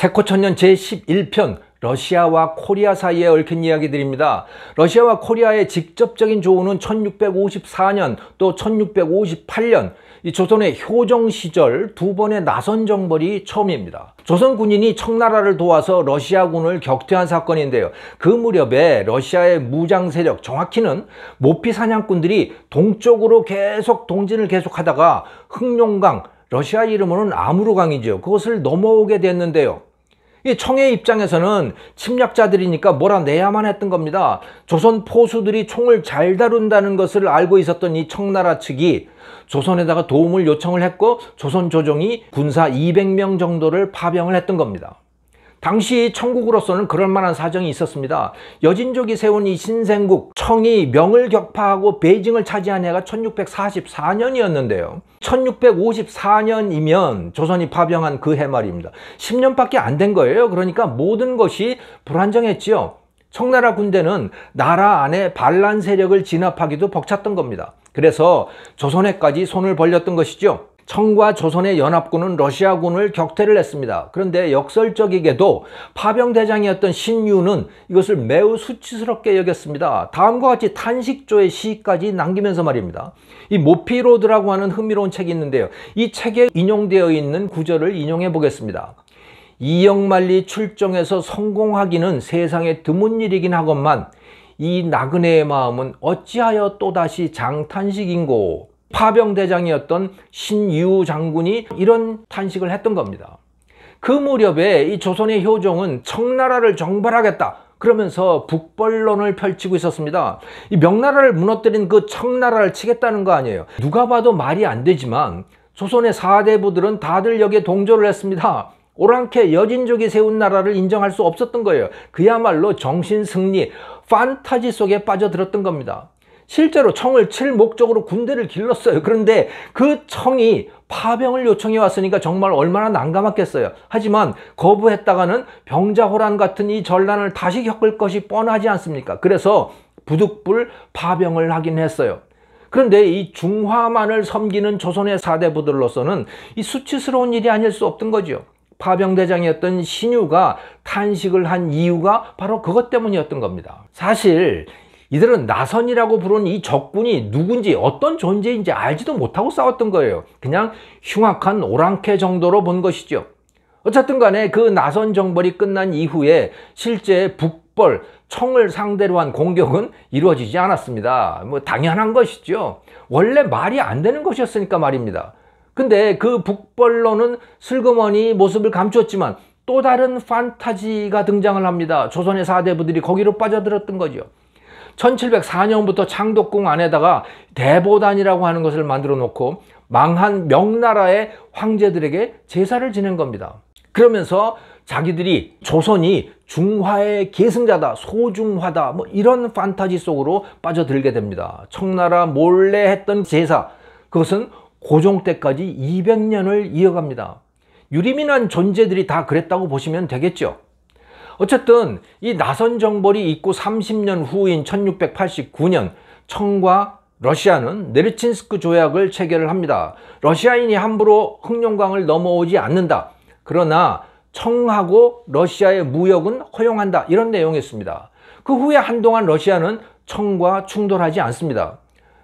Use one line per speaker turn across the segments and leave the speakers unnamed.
세코천년 제11편 러시아와 코리아 사이에 얽힌 이야기들입니다. 러시아와 코리아의 직접적인 조우는 1654년 또 1658년 이 조선의 효정 시절 두 번의 나선 정벌이 처음입니다. 조선 군인이 청나라를 도와서 러시아군을 격퇴한 사건인데요. 그 무렵에 러시아의 무장 세력, 정확히는 모피 사냥꾼들이 동쪽으로 계속 동진을 계속하다가 흑룡강, 러시아 이름으로는 아무르강이죠. 그것을 넘어오게 됐는데요. 이 청의 입장에서는 침략자들이니까 몰아내야만 했던 겁니다. 조선 포수들이 총을 잘 다룬다는 것을 알고 있었던 이 청나라 측이 조선에다가 도움을 요청을 했고 조선 조정이 군사 200명 정도를 파병을 했던 겁니다. 당시 청국으로서는 그럴 만한 사정이 있었습니다. 여진족이 세운 이 신생국 청이 명을 격파하고 베이징을 차지한 해가 1644년이었는데요. 1654년이면 조선이 파병한 그 해 말입니다. 10년밖에 안 된 거예요. 그러니까 모든 것이 불안정했지요. 청나라 군대는 나라 안에 반란 세력을 진압하기도 벅찼던 겁니다. 그래서 조선에까지 손을 벌렸던 것이죠. 청과 조선의 연합군은 러시아군을 격퇴를 했습니다. 그런데 역설적이게도 파병대장이었던 신유는 이것을 매우 수치스럽게 여겼습니다. 다음과 같이 탄식조의 시까지 남기면서 말입니다. 이 모피로드라고 하는 흥미로운 책이 있는데요. 이 책에 인용되어 있는 구절을 인용해 보겠습니다. 이영만리 출정에서 성공하기는 세상에 드문 일이긴 하건만 이 나그네의 마음은 어찌하여 또다시 장탄식인고. 파병대장이었던 신유 장군이 이런 탄식을 했던 겁니다. 그 무렵에 이 조선의 효종은 청나라를 정벌하겠다 그러면서 북벌론을 펼치고 있었습니다. 이 명나라를 무너뜨린 그 청나라를 치겠다는 거 아니에요. 누가 봐도 말이 안 되지만 조선의 사대부들은 다들 여기에 동조를 했습니다. 오랑캐 여진족이 세운 나라를 인정할 수 없었던 거예요. 그야말로 정신승리, 판타지 속에 빠져들었던 겁니다. 실제로 청을 칠 목적으로 군대를 길렀어요. 그런데 그 청이 파병을 요청해 왔으니까 정말 얼마나 난감했겠어요. 하지만 거부했다가는 병자호란 같은 이 전란을 다시 겪을 것이 뻔하지 않습니까? 그래서 부득불 파병을 하긴 했어요. 그런데 이 중화만을 섬기는 조선의 사대부들로서는 이 수치스러운 일이 아닐 수 없던 거죠. 파병대장이었던 신유가 탄식을 한 이유가 바로 그것 때문이었던 겁니다. 사실 이들은 나선이라고 부르는 이 적군이 누군지 어떤 존재인지 알지도 못하고 싸웠던 거예요. 그냥 흉악한 오랑캐 정도로 본 것이죠. 어쨌든 간에 그 나선 정벌이 끝난 이후에 실제 북벌, 청을 상대로 한 공격은 이루어지지 않았습니다. 뭐 당연한 것이죠. 원래 말이 안 되는 것이었으니까 말입니다. 근데 그 북벌로는 슬그머니 모습을 감췄지만 또 다른 판타지가 등장을 합니다. 조선의 사대부들이 거기로 빠져들었던 거죠. 1704년부터 창덕궁 안에다가 대보단이라고 하는 것을 만들어 놓고 망한 명나라의 황제들에게 제사를 지낸 겁니다. 그러면서 자기들이 조선이 중화의 계승자다, 소중화다, 뭐 이런 판타지 속으로 빠져들게 됩니다. 청나라 몰래 했던 제사, 그것은 고종 때까지 200년을 이어갑니다. 유리민한 존재들이 다 그랬다고 보시면 되겠죠. 어쨌든 이 나선 정벌이 있고 30년 후인 1689년 청과 러시아는 네르친스크 조약을 체결을 합니다. 러시아인이 함부로 흑룡강을 넘어오지 않는다. 그러나 청하고 러시아의 무역은 허용한다. 이런 내용이었습니다. 그 후에 한동안 러시아는 청과 충돌하지 않습니다.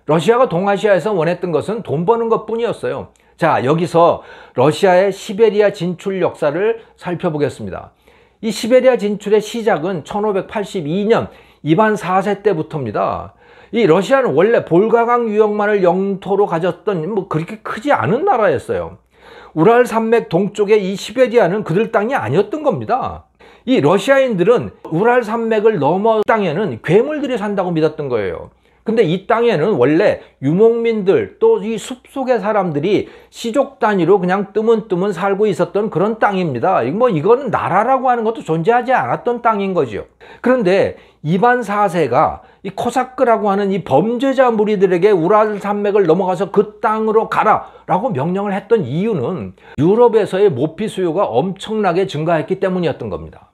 러시아가 동아시아에서 원했던 것은 돈 버는 것 뿐이었어요. 자, 여기서 러시아의 시베리아 진출 역사를 살펴보겠습니다. 이 시베리아 진출의 시작은 1582년 이반 4세 때부터입니다. 이 러시아는 원래 볼가강 유역만을 영토로 가졌던 뭐 그렇게 크지 않은 나라였어요. 우랄 산맥 동쪽의 이 시베리아는 그들 땅이 아니었던 겁니다. 이 러시아인들은 우랄 산맥을 넘어 땅에는 괴물들이 산다고 믿었던 거예요. 근데 이 땅에는 원래 유목민들 또 이 숲속의 사람들이 시족 단위로 그냥 뜨문뜨문 살고 있었던 그런 땅입니다. 이거는 나라라고 하는 것도 존재하지 않았던 땅인 거죠. 그런데 이반 4세가 이 코사크라고 하는 이 범죄자 무리들에게 우랄 산맥을 넘어가서 그 땅으로 가라 라고 명령을 했던 이유는 유럽에서의 모피 수요가 엄청나게 증가했기 때문이었던 겁니다.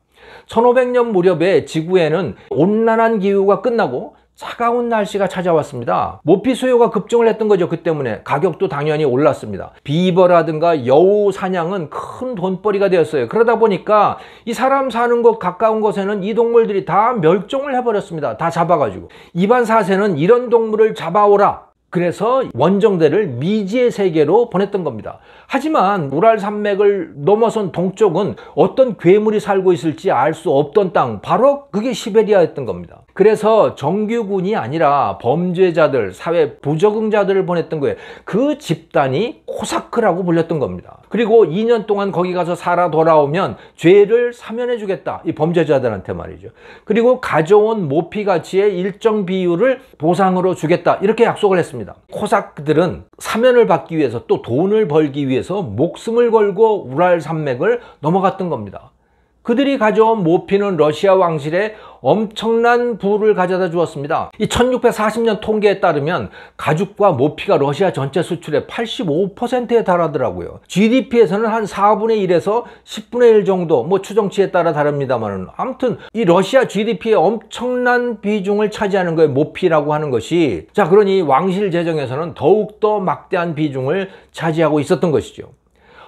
1500년 무렵에 지구에는 온난한 기후가 끝나고 차가운 날씨가 찾아왔습니다. 모피 수요가 급증을 했던 거죠. 그 때문에 가격도 당연히 올랐습니다. 비버라든가 여우 사냥은 큰 돈벌이가 되었어요. 그러다 보니까 이 사람 사는 곳 가까운 곳에는 이 동물들이 다 멸종을 해버렸습니다. 다 잡아가지고. 이반 4세는 이런 동물을 잡아오라, 그래서 원정대를 미지의 세계로 보냈던 겁니다. 하지만 우랄 산맥을 넘어선 동쪽은 어떤 괴물이 살고 있을지 알 수 없던 땅, 바로 그게 시베리아였던 겁니다. 그래서 정규군이 아니라 범죄자들, 사회 부적응자들을 보냈던 거예요. 그 집단이 코사크라고 불렸던 겁니다. 그리고 2년 동안 거기 가서 살아 돌아오면 죄를 사면해 주겠다, 이 범죄자들한테 말이죠. 그리고 가져온 모피 가치의 일정 비율을 보상으로 주겠다, 이렇게 약속을 했습니다. 코사크들은 사면을 받기 위해서, 또 돈을 벌기 위해서 목숨을 걸고 우랄 산맥을 넘어갔던 겁니다. 그들이 가져온 모피는 러시아 왕실에 엄청난 부를 가져다 주었습니다. 이 1640년 통계에 따르면 가죽과 모피가 러시아 전체 수출의 85%에 달하더라고요. GDP에서는 한 4분의 1에서 10분의 1 정도, 뭐 추정치에 따라 다릅니다만, 아무튼 이 러시아 GDP의 엄청난 비중을 차지하는 거예요, 모피라고 하는 것이. 자, 그러니 왕실 재정에서는 더욱더 막대한 비중을 차지하고 있었던 것이죠.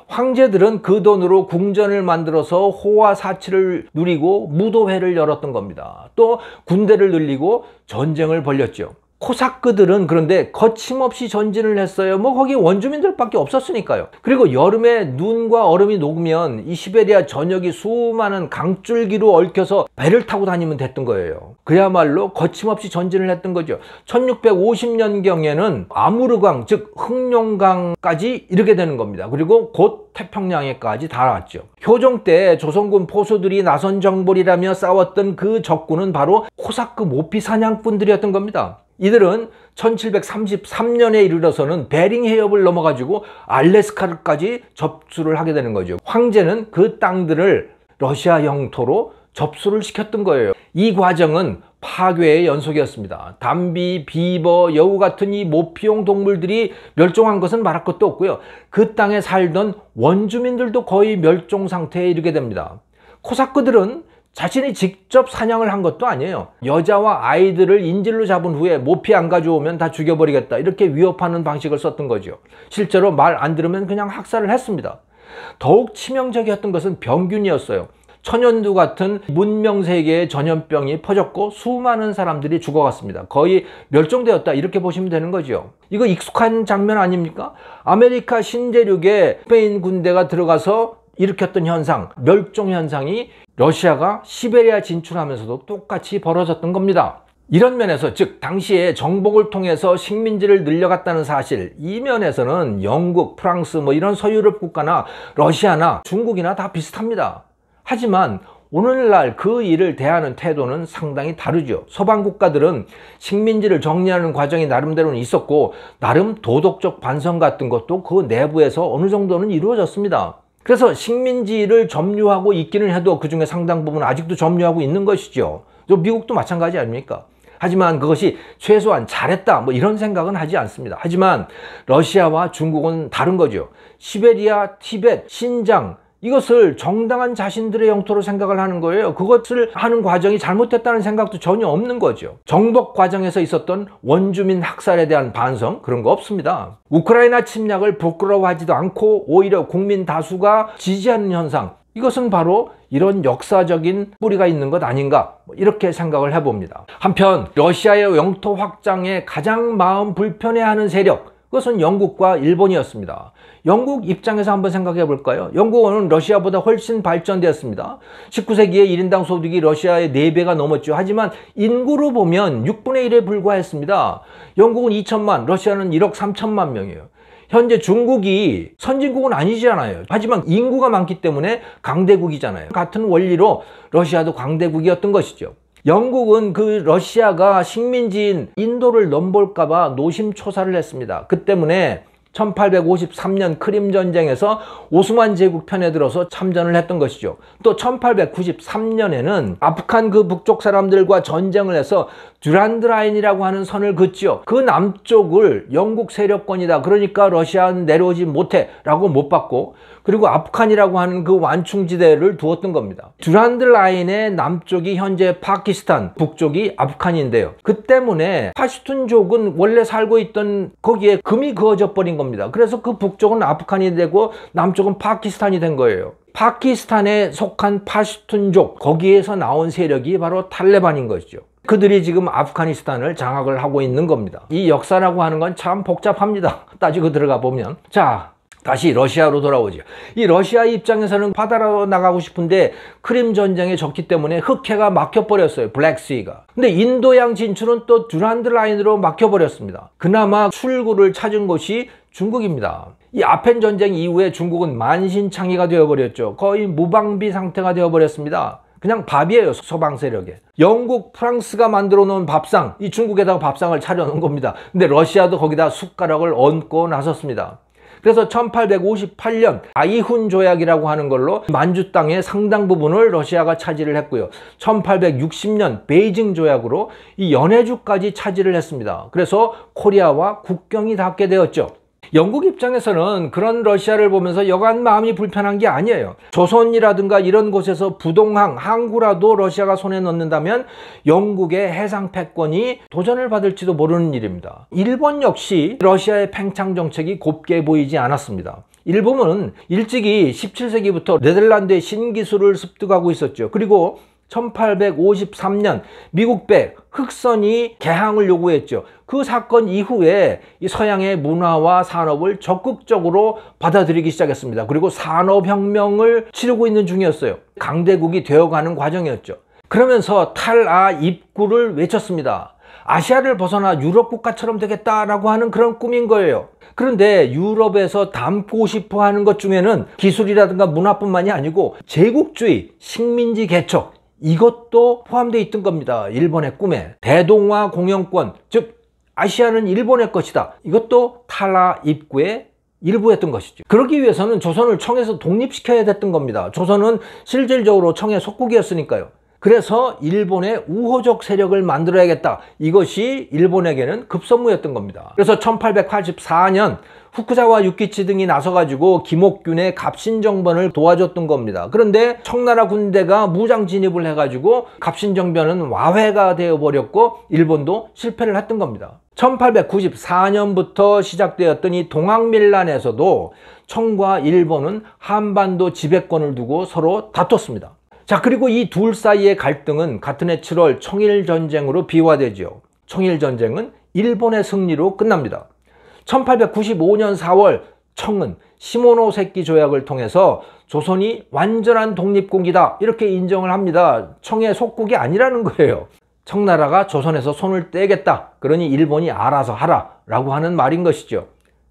황제들은 그 돈으로 궁전을 만들어서 호화 사치를 누리고 무도회를 열었던 겁니다. 또 군대를 늘리고 전쟁을 벌였죠. 코사크들은 그런데 거침없이 전진을 했어요. 뭐 거기 원주민들밖에 없었으니까요. 그리고 여름에 눈과 얼음이 녹으면 이 시베리아 전역이 수많은 강줄기로 얽혀서 배를 타고 다니면 됐던 거예요. 그야말로 거침없이 전진을 했던 거죠. 1650년경에는 아무르강, 즉 흑룡강까지 이르게 되는 겁니다. 그리고 곧 태평양에까지 닿았죠. 효종 때 조선군 포수들이 나선 정벌이라며 싸웠던 그 적군은 바로 코사크 모피 사냥꾼들이었던 겁니다. 이들은 1733년에 이르러서는 베링 해협을 넘어가지고 알래스카까지 접수를 하게 되는 거죠. 황제는 그 땅들을 러시아 영토로 접수를 시켰던 거예요. 이 과정은 파괴의 연속이었습니다. 담비, 비버, 여우 같은 이 모피용 동물들이 멸종한 것은 말할 것도 없고요. 그 땅에 살던 원주민들도 거의 멸종 상태에 이르게 됩니다. 코사크들은 자신이 직접 사냥을 한 것도 아니에요. 여자와 아이들을 인질로 잡은 후에 모피 안 가져오면 다 죽여버리겠다, 이렇게 위협하는 방식을 썼던 거죠. 실제로 말 안 들으면 그냥 학살을 했습니다. 더욱 치명적이었던 것은 병균이었어요. 천연두 같은 문명세계의 전염병이 퍼졌고 수많은 사람들이 죽어갔습니다. 거의 멸종되었다, 이렇게 보시면 되는 거죠. 이거 익숙한 장면 아닙니까? 아메리카 신대륙에 스페인 군대가 들어가서 일으켰던 현상, 멸종 현상이 러시아가 시베리아 진출하면서도 똑같이 벌어졌던 겁니다. 이런 면에서, 즉 당시에 정복을 통해서 식민지를 늘려갔다는 사실, 이 면에서는 영국, 프랑스, 뭐 이런 서유럽 국가나 러시아나 중국이나 다 비슷합니다. 하지만 오늘날 그 일을 대하는 태도는 상당히 다르죠. 서방 국가들은 식민지를 정리하는 과정이 나름대로는 있었고, 나름 도덕적 반성 같은 것도 그 내부에서 어느 정도는 이루어졌습니다. 그래서 식민지를 점유하고 있기는 해도 그 중에 상당 부분 아직도 점유하고 있는 것이죠. 미국도 마찬가지 아닙니까? 하지만 그것이 최소한 잘했다, 뭐 이런 생각은 하지 않습니다. 하지만 러시아와 중국은 다른 거죠. 시베리아, 티벳, 신장, 이것을 정당한 자신들의 영토로 생각을 하는 거예요. 그것을 하는 과정이 잘못됐다는 생각도 전혀 없는 거죠. 정복 과정에서 있었던 원주민 학살에 대한 반성, 그런 거 없습니다. 우크라이나 침략을 부끄러워하지도 않고 오히려 국민 다수가 지지하는 현상, 이것은 바로 이런 역사적인 뿌리가 있는 것 아닌가, 이렇게 생각을 해봅니다. 한편 러시아의 영토 확장에 가장 마음 불편해하는 세력, 그것은 영국과 일본이었습니다. 영국 입장에서 한번 생각해 볼까요? 영국은 러시아보다 훨씬 발전되었습니다. 19세기에 1인당 소득이 러시아의 4배가 넘었죠. 하지만 인구로 보면 6분의 1에 불과했습니다. 영국은 2천만, 러시아는 1억 3천만 명이에요. 현재 중국이 선진국은 아니잖아요. 하지만 인구가 많기 때문에 강대국이잖아요. 같은 원리로 러시아도 강대국이었던 것이죠. 영국은 그 러시아가 식민지인 인도를 넘볼까 봐 노심초사를 했습니다. 그 때문에 1853년 크림 전쟁에서 오스만 제국 편에 들어서 참전을 했던 것이죠. 또 1893년에는 아프간 그 북쪽 사람들과 전쟁을 해서 듀란드 라인이라고 하는 선을 긋지요. 그 남쪽을 영국 세력권이다, 그러니까 러시아는 내려오지 못해 라고 못 받고, 그리고 아프간이라고 하는 그 완충지대를 두었던 겁니다. 듀란드 라인의 남쪽이 현재 파키스탄, 북쪽이 아프간인데요. 그 때문에 파슈툰족은 원래 살고 있던 거기에 금이 그어져 버린 겁니다. 그래서 그 북쪽은 아프간이 되고 남쪽은 파키스탄이 된 거예요. 파키스탄에 속한 파슈툰족, 거기에서 나온 세력이 바로 탈레반인 것이죠. 그들이 지금 아프가니스탄을 장악을 하고 있는 겁니다. 이 역사라고 하는 건 참 복잡합니다. 따지고 들어가 보면. 자, 다시 러시아로 돌아오죠. 이 러시아 입장에서는 바다로 나가고 싶은데 크림 전쟁에 졌기 때문에 흑해가 막혀버렸어요. 블랙시가. 근데 인도양 진출은 또 듀란드 라인으로 막혀버렸습니다. 그나마 출구를 찾은 곳이 중국입니다. 이 아펜 전쟁 이후에 중국은 만신창이가 되어버렸죠. 거의 무방비 상태가 되어버렸습니다. 그냥 밥이에요, 서방 세력에. 영국, 프랑스가 만들어 놓은 밥상, 이 중국에다가 밥상을 차려놓은 겁니다. 근데 러시아도 거기다 숟가락을 얹고 나섰습니다. 그래서 1858년 아이훈 조약이라고 하는 걸로 만주 땅의 상당 부분을 러시아가 차지를 했고요. 1860년 베이징 조약으로 이 연해주까지 차지를 했습니다. 그래서 코리아와 국경이 닿게 되었죠. 영국 입장에서는 그런 러시아를 보면서 여간 마음이 불편한 게 아니에요. 조선이라든가 이런 곳에서 부동항, 항구라도 러시아가 손에 넣는다면 영국의 해상 패권이 도전을 받을지도 모르는 일입니다. 일본 역시 러시아의 팽창 정책이 곱게 보이지 않았습니다. 일본은 일찍이 17세기부터 네덜란드의 신기술을 습득하고 있었죠. 그리고 1853년 미국배 흑선이 개항을 요구했죠. 그 사건 이후에 이 서양의 문화와 산업을 적극적으로 받아들이기 시작했습니다. 그리고 산업혁명을 치르고 있는 중이었어요. 강대국이 되어가는 과정이었죠. 그러면서 탈아 입구를 외쳤습니다. 아시아를 벗어나 유럽 국가처럼 되겠다라고 하는 그런 꿈인 거예요. 그런데 유럽에서 담고 싶어 하는 것 중에는 기술이라든가 문화뿐만이 아니고 제국주의, 식민지 개척, 이것도 포함되어 있던 겁니다. 일본의 꿈에. 대동아 공영권, 즉 아시아는 일본의 것이다. 이것도 탈아 입구의 일부였던 것이죠. 그러기 위해서는 조선을 청에서 독립시켜야 됐던 겁니다. 조선은 실질적으로 청의 속국이었으니까요. 그래서 일본의 우호적 세력을 만들어야겠다. 이것이 일본에게는 급선무였던 겁니다. 그래서 1884년 후쿠자와 유키치 등이 나서가지고 김옥균의 갑신정변을 도와줬던 겁니다. 그런데 청나라 군대가 무장 진입을 해가지고 갑신정변은 와해가 되어버렸고 일본도 실패를 했던 겁니다. 1894년부터 시작되었던 이 동학밀란에서도 청과 일본은 한반도 지배권을 두고 서로 다퉜습니다. 자, 그리고 이 둘 사이의 갈등은 같은 해 7월 청일전쟁으로 비화되죠. 청일전쟁은 일본의 승리로 끝납니다. 1895년 4월 청은 시모노세키 조약을 통해서 조선이 완전한 독립국이다 이렇게 인정을 합니다. 청의 속국이 아니라는 거예요. 청나라가 조선에서 손을 떼겠다, 그러니 일본이 알아서 하라 라고 하는 말인 것이죠.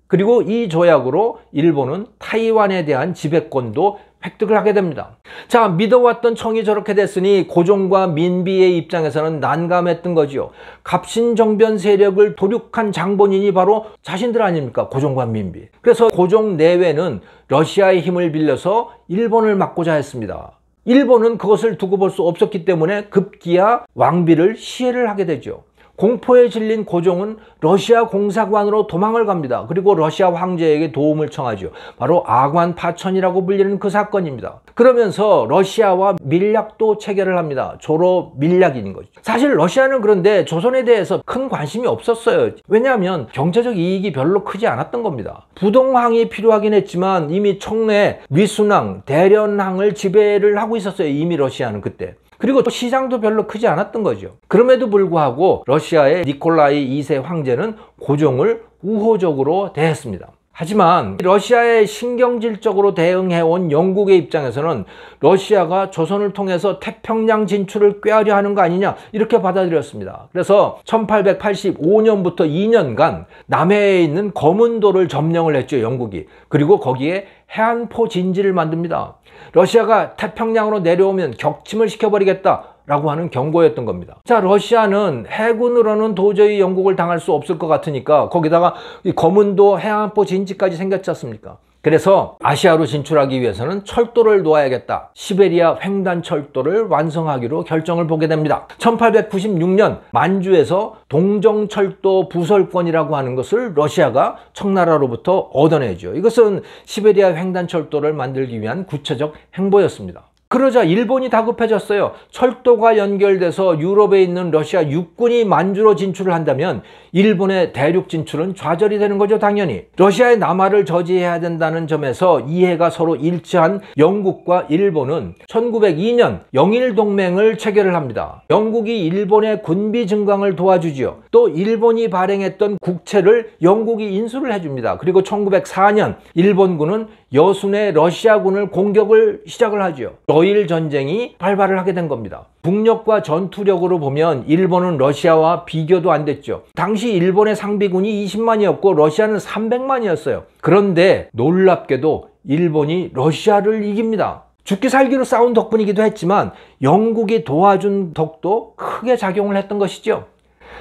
그리고 이 조약으로 일본은 타이완에 대한 지배권도 획득을 하게 됩니다. 자, 믿어왔던 청이 저렇게 됐으니 고종과 민비의 입장에서는 난감했던 거지요. 갑신정변 세력을 도륙한 장본인이 바로 자신들 아닙니까? 고종과 민비. 그래서 고종 내외는 러시아의 힘을 빌려서 일본을 막고자 했습니다. 일본은 그것을 두고 볼 수 없었기 때문에 급기야 왕비를 시해를 하게 되죠. 공포에 질린 고종은 러시아 공사관으로 도망을 갑니다. 그리고 러시아 황제에게 도움을 청하죠. 바로 아관 파천이라고 불리는 그 사건입니다. 그러면서 러시아와 밀약도 체결을 합니다. 조로 밀약인 거죠. 사실 러시아는 그런데 조선에 대해서 큰 관심이 없었어요. 왜냐하면 경제적 이익이 별로 크지 않았던 겁니다. 부동항이 필요하긴 했지만 이미 청내 위순항, 대련항을 지배를 하고 있었어요. 이미 러시아는 그때. 그리고 또 시장도 별로 크지 않았던 거죠. 그럼에도 불구하고 러시아의 니콜라이 2세 황제는 고종을 우호적으로 대했습니다. 하지만 러시아에 신경질적으로 대응해온 영국의 입장에서는 러시아가 조선을 통해서 태평양 진출을 꾀하려 하는 거 아니냐 이렇게 받아들였습니다. 그래서 1885년부터 2년간 남해에 있는 거문도를 점령을 했죠, 영국이. 그리고 거기에 해안포 진지를 만듭니다. 러시아가 태평양으로 내려오면 격침을 시켜버리겠다 라고 하는 경고였던 겁니다. 자, 러시아는 해군으로는 도저히 영국을 당할 수 없을 것 같으니까 거기다가 이 거문도 해안포 진지까지 생겼지 않습니까? 그래서 아시아로 진출하기 위해서는 철도를 놓아야겠다. 시베리아 횡단철도를 완성하기로 결정을 보게 됩니다. 1896년 만주에서 동정철도 부설권이라고 하는 것을 러시아가 청나라로부터 얻어내죠. 이것은 시베리아 횡단철도를 만들기 위한 구체적 행보였습니다. 그러자 일본이 다급해졌어요. 철도가 연결돼서 유럽에 있는 러시아 육군이 만주로 진출을 한다면 일본의 대륙 진출은 좌절이 되는 거죠, 당연히. 러시아의 남하를 저지해야 된다는 점에서 이해가 서로 일치한 영국과 일본은 1902년 영일동맹을 체결을 합니다. 영국이 일본의 군비 증강을 도와주지요. 또 일본이 발행했던 국채를 영국이 인수를 해줍니다. 그리고 1904년 일본군은 여순의 러시아군을 공격을 시작을 하죠. 러일 전쟁이 발발을 하게 된 겁니다. 국력과 전투력으로 보면 일본은 러시아와 비교도 안 됐죠. 당시 일본의 상비군이 20만이었고 러시아는 300만이었어요. 그런데 놀랍게도 일본이 러시아를 이깁니다. 죽기 살기로 싸운 덕분이기도 했지만 영국이 도와준 덕도 크게 작용을 했던 것이죠.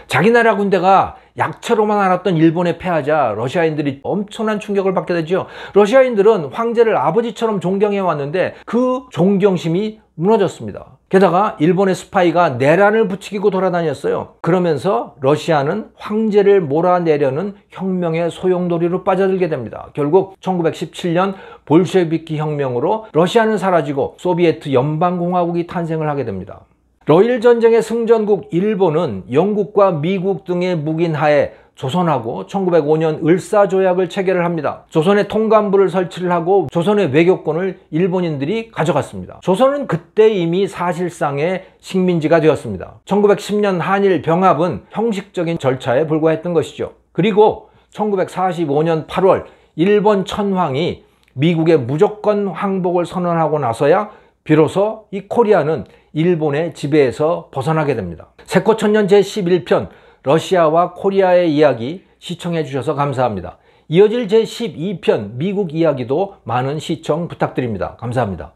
자기 나라 군대가 약체로만 알았던 일본에 패하자 러시아인들이 엄청난 충격을 받게 되죠. 러시아인들은 황제를 아버지처럼 존경해 왔는데 그 존경심이 무너졌습니다. 게다가 일본의 스파이가 내란을 부추기고 돌아다녔어요. 그러면서 러시아는 황제를 몰아내려는 혁명의 소용돌이로 빠져들게 됩니다. 결국 1917년 볼셰비키 혁명으로 러시아는 사라지고 소비에트 연방공화국이 탄생을 하게 됩니다. 러일 전쟁의 승전국 일본은 영국과 미국 등의 묵인하에 조선하고 1905년 을사조약을 체결을 합니다. 조선의 통감부를 설치를 하고 조선의 외교권을 일본인들이 가져갔습니다. 조선은 그때 이미 사실상의 식민지가 되었습니다. 1910년 한일 병합은 형식적인 절차에 불과했던 것이죠. 그리고 1945년 8월 일본 천황이 미국의 무조건 항복을 선언하고 나서야 비로소 이 코리아는 일본의 지배에서 벗어나게 됩니다. 세코천년 제11편 러시아와 코리아의 이야기 시청해 주셔서 감사합니다. 이어질 제12편 미국 이야기도 많은 시청 부탁드립니다. 감사합니다.